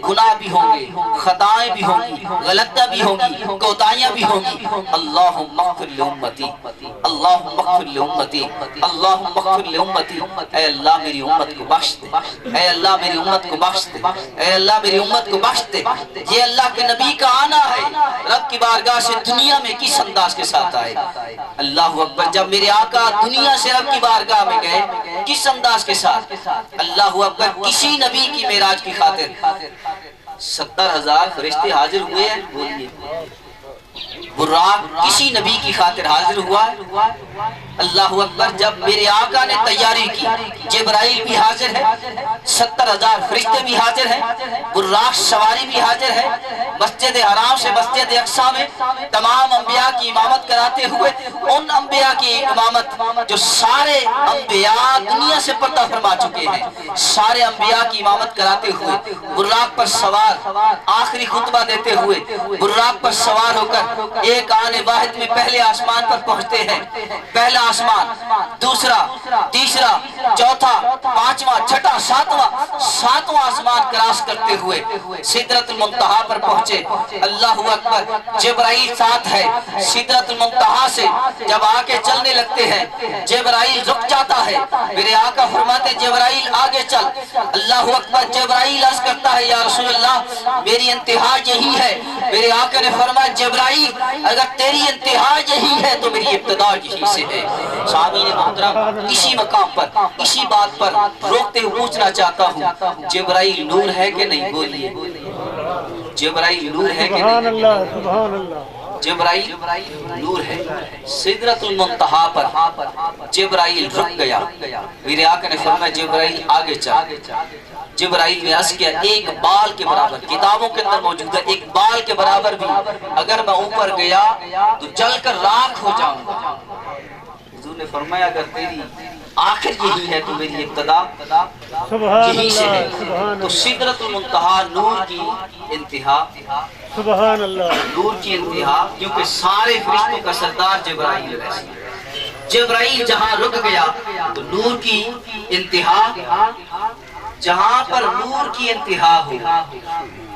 گناہ بھی ہوں گے، خطائیں بھی ہوں گی، غلطیاں بھی ہوں گی، کوتاہیاں بھی ہوں گی۔ اللہم اغفر لامتی، اللہم اغفر لامتی، اللہم اغفر لامتی۔ اے اللہ میری امت کو بخش دے، اے اللہ میری امت کو بخش دے، اے اللہ میری امت کو بخش دے۔ یہ اللہ کے نبی کا آنا ہے، رب کی بارگاہ سے دنیا میں کس انداز کے ساتھ آئے۔ اللہ اکبر۔ جب میرے آقا دنیا سے رب کی بارگاہ میں گئے، کس انداز کے ساتھ؟ اللہ اکبر۔ کسی نبی کی معراج کی خاطر 70,000 فرشتے حاضر ہوئے ہیں، بولیے براق کسی نبی کی خاطر حاضر ہوا ہے۔ اللہ اکبر۔ جب میرے آقا نے تیاری کی، جبرائیل بھی حاضر ہے، 70,000 فرشتے بھی حاضر ہیں، براق سواری بھی حاضر ہے، مسجد حرام سے مسجد اقصیٰ میں تمام انبیاء کی امامت کراتے ہوئے، ان انبیاء کی امامت جو سارے انبیاء دنیا سے پردہ فرما چکے ہیں، سارے انبیاء کی امامت کراتے ہوئے براق پر سوار آخری خطبہ دیتے ہوئے براق پر سوار ہو کر ایک آنے واحد میں پہلے آسمان پر پہنچتے ہیں۔ پہلا آسمان، دوسرا، تیسرا، چوتھا، پانچواں، چھٹا، ساتواں آسمان کراس کرتے ہوئے سدرۃ المنتہا پر پہنچے۔ اللہ اکبر، جبرائیل ساتھ ہے۔ سدرۃ المنتہا سے جب آگے چلنے لگتے ہیں جبرائیل رک جاتا ہے، میرے آقا فرماتے جبرائیل آگے چل۔ اللہ اکبر، جبرائیل عرض کرتا ہے یا رسول اللہ میری انتہا یہی ہے۔ میرے آقا نے فرمایا جبرائیل اگر تیری انتہا یہی ہے تو میری ابتدا یہی سے ہے۔ سامعین محترم، اسی مقام پر اسی بات پر روکتے ہوئے پوچھنا چاہتا ہوں جبرائیل نور ہے کہ نہیں؟ بولیے، جبرائیل نور ہے کہ نہیں؟ جبرائیل نور ہے۔ سدرۃ المنتہا پر جبرائیل رک گیا، میرے آقا نے فرمایا جبرائیل آگے چل۔ جبرائیل نے عرض کیا ایک بال کے برابر، کتابوں کے اندر موجود ہے ایک بال کے برابر بھی اگر میں اوپر گیا تو جل کر راکھ ہو جاؤں گا۔ حضور نے فرمایا اگر تیری آخر یہی ہے تو میری ابتدا یہی سے ہے۔ تو سدرۃ المنتہا نور کی انتہا، سبحان اللہ، نور کی انتہا، کیونکہ سارے فرشتوں کا سردار جبرائیل علیہ السلام۔ جبرائیل جہاں رک گیا تو نور کی انتہا، جہاں پر نور کی انتہا ہو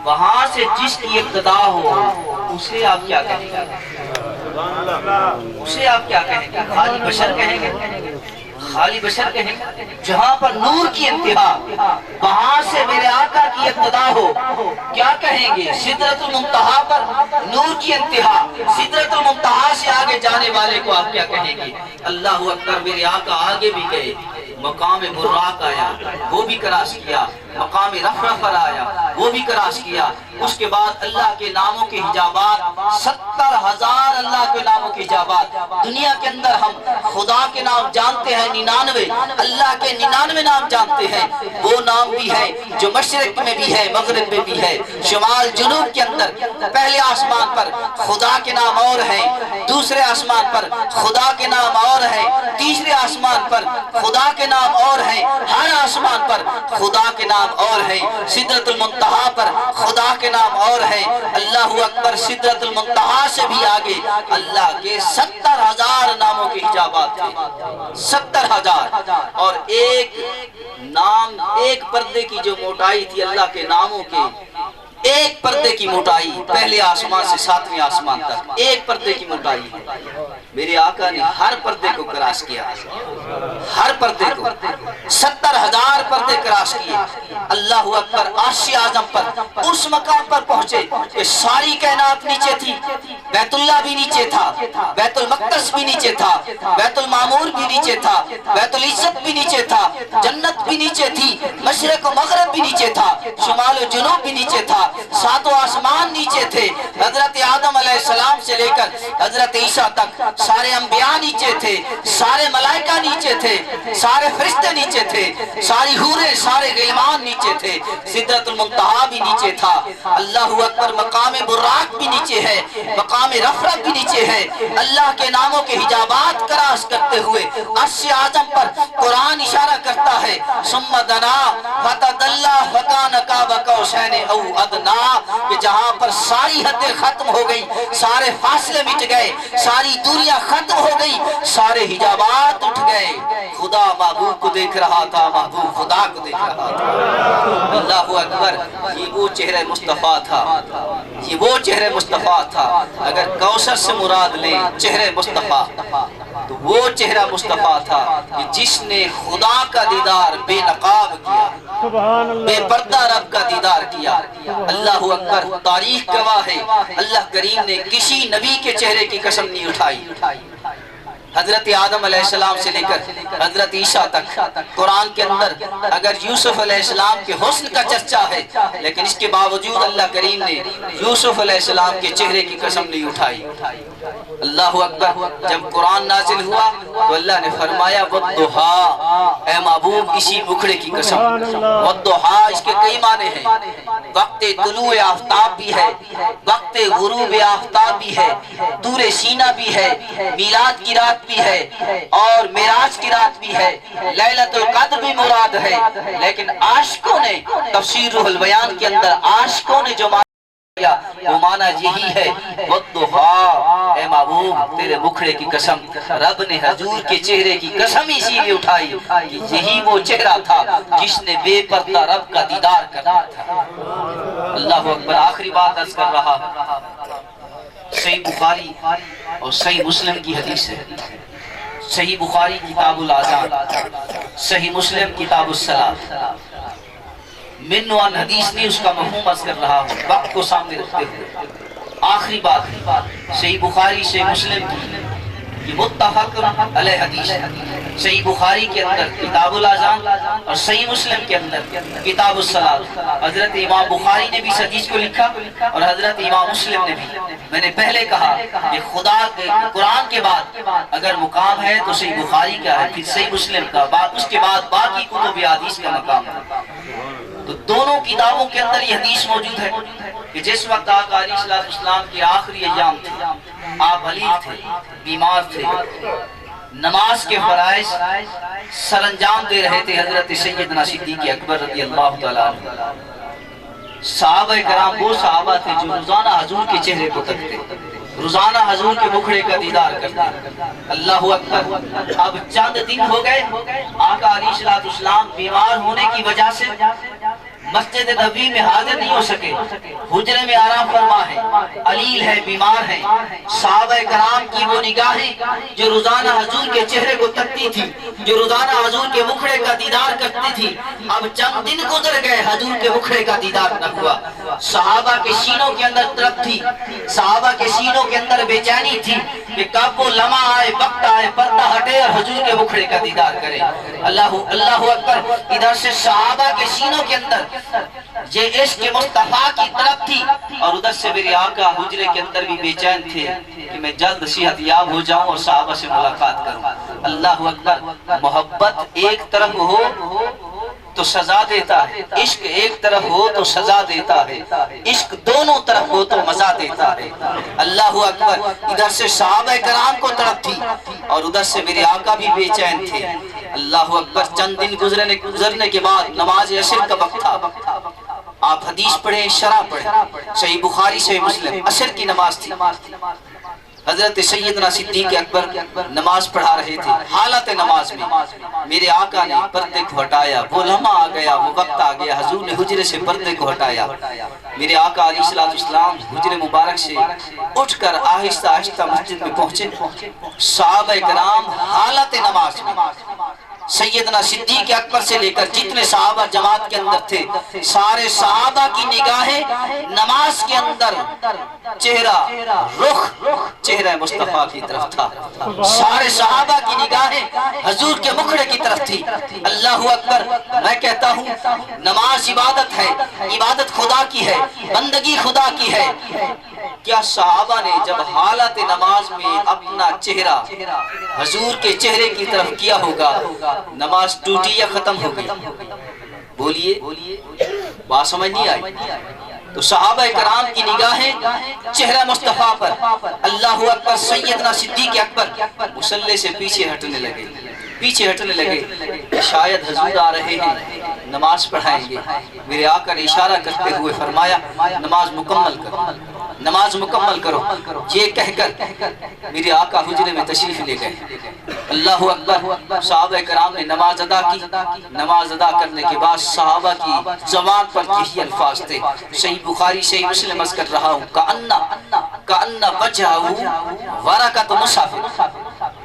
وہاں سے جس کی ابتدا ہو اسے آپ کیا کہیں گے؟ اسے آپ کیا کہیں گے؟ خالی بشر کہیں گے؟ خالی بشر کہیں گے؟ جہاں پر نور کی انتہا وہاں سے میرے آقا کی ابتدا ہو کیا کہیں گے؟ سدرۃ المنتہا پر نور کی انتہا، سدرۃ المنتہا سے آگے جانے والے کو آپ کیا کہیں گے؟ اللہ اکبر، میرے آقا آگے بھی گئے، مقام براق آیا وہ بھی کراس کیا، مقام رفع پر آیا وہ بھی کراس کیا۔ اس کے بعد اللہ کے ناموں کے حجابات 70,000 اللہ کے ناموں کے حجابات۔ دنیا کے اندر ہم خدا کے نام جانتے ہیں 99، اللہ کے 99 نام جانتے ہیں۔ وہ نام بھی ہے جو مشرق میں بھی ہے مغرب میں بھی ہے شمال جنوب کے اندر۔ پہلے آسمان پر خدا کے نام اور ہیں، دوسرے آسمان پر خدا کے نام اور ہیں، تیسرے آسمان پر خدا کے نام اور ہیں، ہر آسمان پر خدا کے نام اور ہیں۔ سدرۃ المنتہا پر خدا کے نام اور ہیں۔ اللہ اکبر، سدرۃ المنتہا سے بھی آگے اللہ کے 70,000 ناموں کے حجابات تھے، 70,000، اور ایک نام، ایک پردے کی جو موٹائی تھی اللہ کے ناموں کے، ایک پردے کی موٹائی پہلے آسمان سے 7ویں آسمان تک ایک پردے کی موٹائی ہے۔ میرے آقا نے ہر پردے کو کراس کیا، ہر پردے کو 70,000 پردے کراس کیے۔ اللہ اکبر، عرش اعظم پر اس مقام پر پہنچے کہ ساری کائنات نیچے تھی، بیت اللہ بھی نیچے تھا، بیت المقدس بھی نیچے تھا، بیت المعمور بھی نیچے تھا، بیت العزت بھی نیچے تھا، جنت بھی نیچے تھی، مشرق و مغرب بھی نیچے تھا، شمال و جنوب بھی نیچے تھا، ساتوں آسمان نیچے تھے۔ حضرت آدم علیہ السلام سے لے کر حضرت عیسیٰ تک سارے انبیاء نیچے تھے، سارے ملائکہ نیچے تھے، سارے فرشتے نیچے تھے، ساری حوریں، سارے غلمان نیچے تھے، سدرۃ المنتہا بھی نیچے تھا۔ اللہ اکبر، مقام براق بھی نیچے ہے، مقام رفع بھی نیچے ہے۔ اللہ کے ناموں کے حجابات کراس کرتے ہوئے عرش اعظم پر قرآن اشارہ کرتا ہے ثم دنا فتدلی فکان قاب قوسین او ادنا، کہ جہاں پر ساری حدیں ختم ہو گئی، سارے فاصلے مٹ گئے، ساری دوریاں ختم ہو گئی، سارے حجابات اٹھ گئے۔ خدا محبوب کو دیکھ رہا تھا، محبوب خدا کو دیکھ رہا تھا۔ اللہ اکبر، یہ وہ چہرہ مصطفیٰ تھا، یہ وہ چہرہ مصطفیٰ تھا۔ اگر کوثر سے مراد لیں چہرہ مصطفیٰ تو وہ چہرہ مصطفیٰ تھا کہ جس نے خدا کا دیدار بے نقاب کیا، بے پردہ رب کا دیدار کیا۔ اللہ اکبر، تاریخ گواہ ہے اللہ کریم نے کسی نبی کے چہرے کی قسم نہیں اٹھائی۔ حضرت آدم علیہ السلام سے لے کر حضرت عیسیٰ تک قرآن کے اندر اگر یوسف علیہ السلام کے حسن کا چرچا ہے، لیکن اس کے باوجود اللہ کریم نے یوسف علیہ السلام کے چہرے کی قسم نہیں اٹھائی۔ اللہ اکبر، جب قرآن نازل ہوا تو اللہ نے فرمایا وَالضُّحَىٰ، اے محبوب اسی مکھڑے کی قسم۔ وَالضُّحَىٰ اس کے کئی معنی ہیں، وقت طلوع آفتاب بھی ہے، وقت غروب آفتاب بھی ہے، طور سینہ بھی ہے، میلاد کی رات بھی ہے، اور معراج کی رات بھی ہے، لیلۃ القدر بھی مراد ہے۔ لیکن عاشقوں نے تفسیر روح البیان کے اندر عاشقوں نے جو وہ معنی یہی ہے والضحیٰ، اے محبوب تیرے مکھڑے کی قسم، رب نے حضور کے چہرے کی قسم اسی لیے اٹھائی کہ یہی وہ چہرہ تھا جس نے بے پردہ رب کا دیدار کرنا تھا۔ اللہ اکبر۔ آخری بات عرض کر رہا، صحیح بخاری اور صحیح مسلم کی حدیث ہے۔ صحیح بخاری کتاب الاذان، صحیح مسلم کتاب الصلاۃ۔ من وان حدیث نہیں، اس کا مفہوم عرض کر رہا ہوں وقت کو سامنے رکھتے ہوئے۔ آخری بات صحیح بخاری صحیح مسلم کی متفق علیہ حدیث، صحیح بخاری کے اندر کتاب الاذان اور صحیح مسلم کے اندر کتاب الصلاۃ۔ حضرت امام بخاری نے بھی اس حدیث کو لکھا اور حضرت امام مسلم نے بھی۔ میں نے پہلے کہا کہ خدا کے قرآن کے بعد اگر مقام ہے تو صحیح بخاری کا ہے، پھر صحیح مسلم کا، اس کے بعد باقی کتب حدیث کا مقام ہے۔ تو دونوں کتابوں کے اندر یہ حدیث موجود ہے کہ جس وقت آقا علیہ السلام کے آخری ایام تھے، آپ غلیظ تھے، بیمار تھے، نماز کے فرائض سر انجام دے رہے تھے حضرت سیدنا صدیق اکبر رضی اللہ تعالیٰ عنہ۔ صحابہ کرام وہ صحابہ تھے جو روزانہ حضور کے چہرے کو تکتے، روزانہ حضور کے مکھڑے کا دیدار کرتے۔ اللہ اکبر۔ اب چند دن ہو گئے، آقا علیہ السلام بیمار ہونے کی وجہ سے مسجد نبوی میں حاضر نہیں ہو سکے، حجرے میں آرام فرما ہے، علیل ہے، بیمار ہے۔ صحابہ کرام کی وہ نگاہیں جو روزانہ حضور کے چہرے کو تکتی تھی، جو روزانہ حضور کے مکھڑے کا دیدار کرتی تھی، اب چند دن گزر گئے، حضور کے مکھڑے کا دیدار نہ ہوا۔ صحابہ کے سینوں کے اندر تڑپ تھی، صحابہ کے سینوں کے اندر بے چینی تھی کہ کب وہ لمحہ آئے، وقت آئے، پردہ ہٹے اور حضور کے مکھڑے کا دیدار کرے۔ اللہ اکبر۔ ادھر سے صحابہ کے سینوں کے اندر یہ عشق مصطفیٰ کی طرف تھی اور ادھر سے میرے آقا حجرے کے اندر بھی بے چین تھے کہ میں جلد صحت یاب ہو جاؤں اور صحابہ سے ملاقات کروں۔ اللہ اکبر۔ محبت ایک طرف ہو تو سزا دیتا ہے، عشق ایک طرف ہو تو سزا دیتا ہے، عشق دونوں طرف ہو تو مزہ دیتا ہے۔ اللہ اکبر۔ ادھر سے صحابہ کرام کو طرف تھی اور ادھر سے میرے آقا بھی بے چین تھے۔ اللہ اکبر۔ چند دن گزرنے کے بعد نماز عصر کا وقت تھا۔ آپ حدیث پڑھیں، شرح پڑھیں، صحیح بخاری صحیح مسلم، عصر کی نماز تھی۔ حضرت سیدنا صدیق اکبر نماز پڑھا رہے تھے۔ حالت نماز میں میرے آقا نے پردے کو ہٹایا، وہ لمحہ آ گیا، وہ وقت آ گیا، حضور نے حجرے سے پردے کو ہٹایا۔ میرے آقا علیہ السلام حجرے مبارک سے اٹھ کر آہستہ آہستہ مسجد میں پہنچے۔ صحابہ کرام حالت نماز میں سیدنا صدیق اکبر سے لے کر جتنے صحابہ جماعت کے اندر تھے، سارے صحابہ کی نگاہیں نماز کے اندر چہرہ رخ چہرہ مصطفیٰ کی طرف تھا۔ سارے صحابہ کی نگاہیں حضور کے مکھڑے کی طرف تھی۔ اللہ اکبر۔ میں کہتا ہوں نماز عبادت ہے، عبادت خدا کی ہے، بندگی خدا کی ہے۔ کیا صحابہ نے جب حالت نماز میں اپنا چہرہ حضور کے چہرے کی طرف کیا ہوگا، نماز ٹوٹی یا ختم ہو گئی؟ بولیے، بات سمجھ نہیں آئی؟ تو صحابہ کرام کی نگاہیں چہرہ مصطفیٰ پر۔ اللہ اکبر۔ سیدنا صدیق اکبر مصلی سے پیچھے ہٹنے لگے، شاید حضور آ رہے ہیں، نماز پڑھائیں گے۔ میرے آقا نے اشارہ کرتے ہوئے فرمایا نماز مکمل کرو، نماز مکمل کرو۔ یہ کہہ کر میرے آقا حجرے میں تشریف لے گئے۔ اللہ اکبر۔ صحابہ کرام نے نماز ادا کی۔ نماز ادا کرنے کے بعد صحابہ کی زبان پر یہی الفاظ تھے، صحیح بخاری صحیح مسلم عرض کر رہا ہوں، کأن وجہہ ورقۃ مصحف۔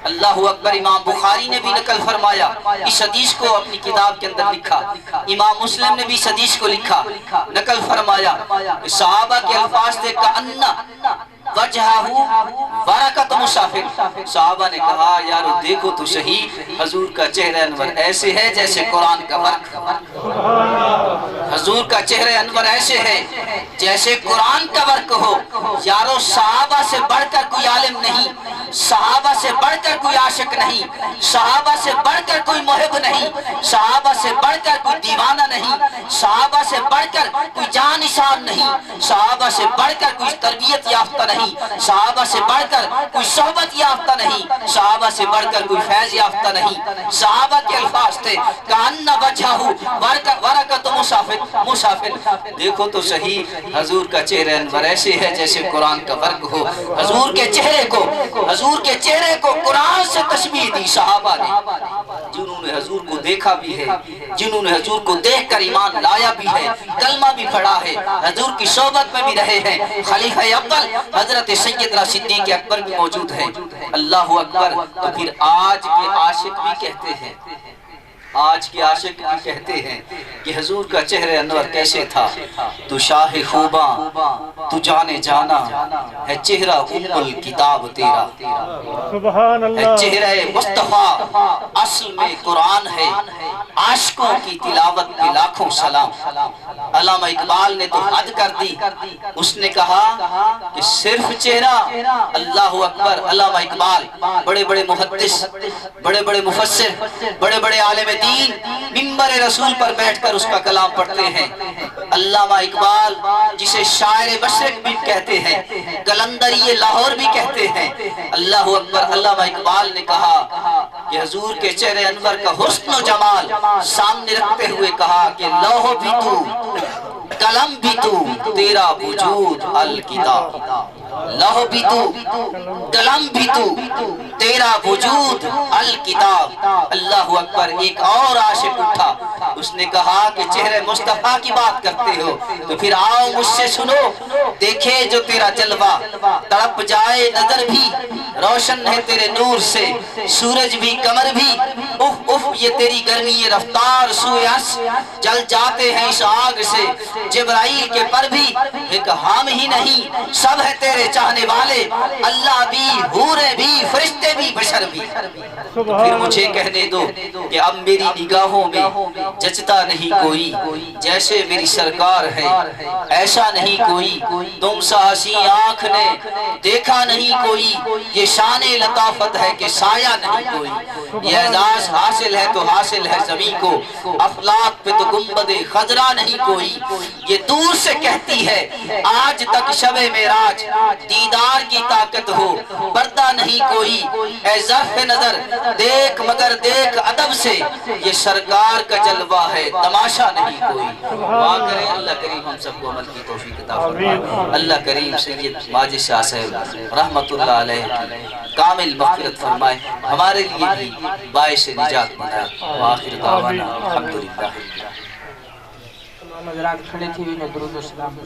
اللہ اکبر۔ امام بخاری نے بھی نقل فرمایا، اس حدیث کو اپنی کتاب کے اندر لکھا۔ امام مسلم نے بھی اس حدیث کو لکھا، نقل فرمایا کہ صحابہ کے الفاظ تھے کأن وجہہ ورقۃ مصحف۔ صحابہ نے کہا یارو دیکھو تو صحیح، حضور کا چہرہ انور ایسے ہے جیسے قرآن کا ورق۔ حضور کا چہرہ انور ایسے ہے جیسے قرآن کا ورق ہو۔ یارو صحابہ سے بڑھ کر کوئی عالم نہیں، صحابہ سے بڑھ کر کوئی عاشق نہیں، صحابہ سے بڑھ کر کوئی محب نہیں، صحابہ سے بڑھ کر کوئی دیوانہ نہیں، صحابہ سے بڑھ کر کوئی جانشان نہیں، صحابہ سے بڑھ کر کوئی تربیت یافتہ نہیں، صحابہ سے بڑھ کر کوئی صحبت یافتہ نہیں، صحابہ سے بڑھ کر کر کوئی فیض یافتہ نہیں. صحابہ کے الفاظ تھے کأن وجہہ ورقۃ مسافر. دیکھو تو صحیح حضور کا چہرہ انور ایسے ہے جیسے قرآن کا ورق ہو. حضور کے چہرے کو قرآن سے تشبیہ دی صحابہ نے، جنہوں نے حضور کو دیکھا بھی ہے، جنہوں نے حضور کو دیکھ کر ایمان لایا بھی ہے، کلمہ بھی پڑھا ہے، حضور کی صحبت میں بھی رہے ہیں. خلیفہ اول حضرت سیدنا صدیق اکبر بھی موجود ہیں. اللہ اکبر. تو پھر آج کے عاشق بھی کہتے ہیں، آج کے عاشق بھی کہتے ہیں کہ حضور کا چہرہ انور کیسے تھا. تو شاہ خوباں تو جانے جانا ہے، چہرہ ام الکتاب تیرا. سبحان اللہ. چہرہ مصطفیٰ اصل میں قرآن ہے. عاشقوں کی تلاوت پہ لاکھوں سلام. علامہ اقبال نے تو حد کر دی. اس نے کہا کہ صرف چہرہ. اللہ اکبر. علامہ اقبال بڑے بڑے محدث، بڑے بڑے مفسر، بڑے بڑے عالم دین منبر رسول پر بیٹھ کر اس کا کلام پڑھتے ہیں. علامہ اقبال جسے شاعر مشرق بھی کہتے ہیں، قلندری لاہور بھی کہتے ہیں. اللہ اکبر. علامہ اقبال نے کہا کہ حضور کے چہرے انور کا حسن و جمال سامنے رکھتے ہوئے کہا کہ لوح بھی تو، قلم بھی تو، تیرا وجود الکتاب. لوح بھی تو، قلم بھی تو، تیرا وجود الکتاب. اللہ اکبر. ایک اور عاشق اٹھا، اس نے کہا کہ چہرے مصطفیٰ کی بات کرتے ہو تو پھر آؤ مجھ سے سنو. دیکھے جو تیرا جلوہ، تڑپ جائے نظر بھی، روشن ہے تیرے نور سے سورج بھی قمر بھی. اف اف یہ تیری گرمی رفتار سوئے اس، جل جاتے ہیں اس آگ سے. جبرائیل کے پر بھی ایک ہم ہی نہیں، سب ہے تیرے چاہنے والے. اللہ بھی، حوریں بھی، فرشتے بھی، بشر بھی. پھر مجھے کہنے دو کہ اب میری نگاہوں میں جچتا نہیں کوئی جیسے میری سرکار ہے. ایسا نہیں کوئی تم سا حسین آنکھ نے دیکھا نہیں کوئی. یہ شان لطافت ہے کہ سایہ نہیں کوئی. یہ اعزاز حاصل ہے تو حاصل ہے زمین کو، افلاک پہ تو گنبد خضرا نہیں کوئی. یہ دور سے کہتی ہے آج تک شب معراج، دیدار کی طاقت ہو پردہ نہیں کوئی. اے ظرف نظر دیکھ مگر دیکھ ادب سے، یہ سرکار کا جلوہ ہے تماشا نہیں کوئی. دعا کریں اللہ کریم ہم سب کو عمل کی توفیق عطا فرمائے. اللہ کریم سید ماجد شاہ صاحب رحمت اللہ علیہ کامل مغفرت فرمائے، ہمارے لیے بھی باعث نجات بنائے. وآخر دعوانا الحمدللہ. حضرات کھڑے تھے درود و سلام.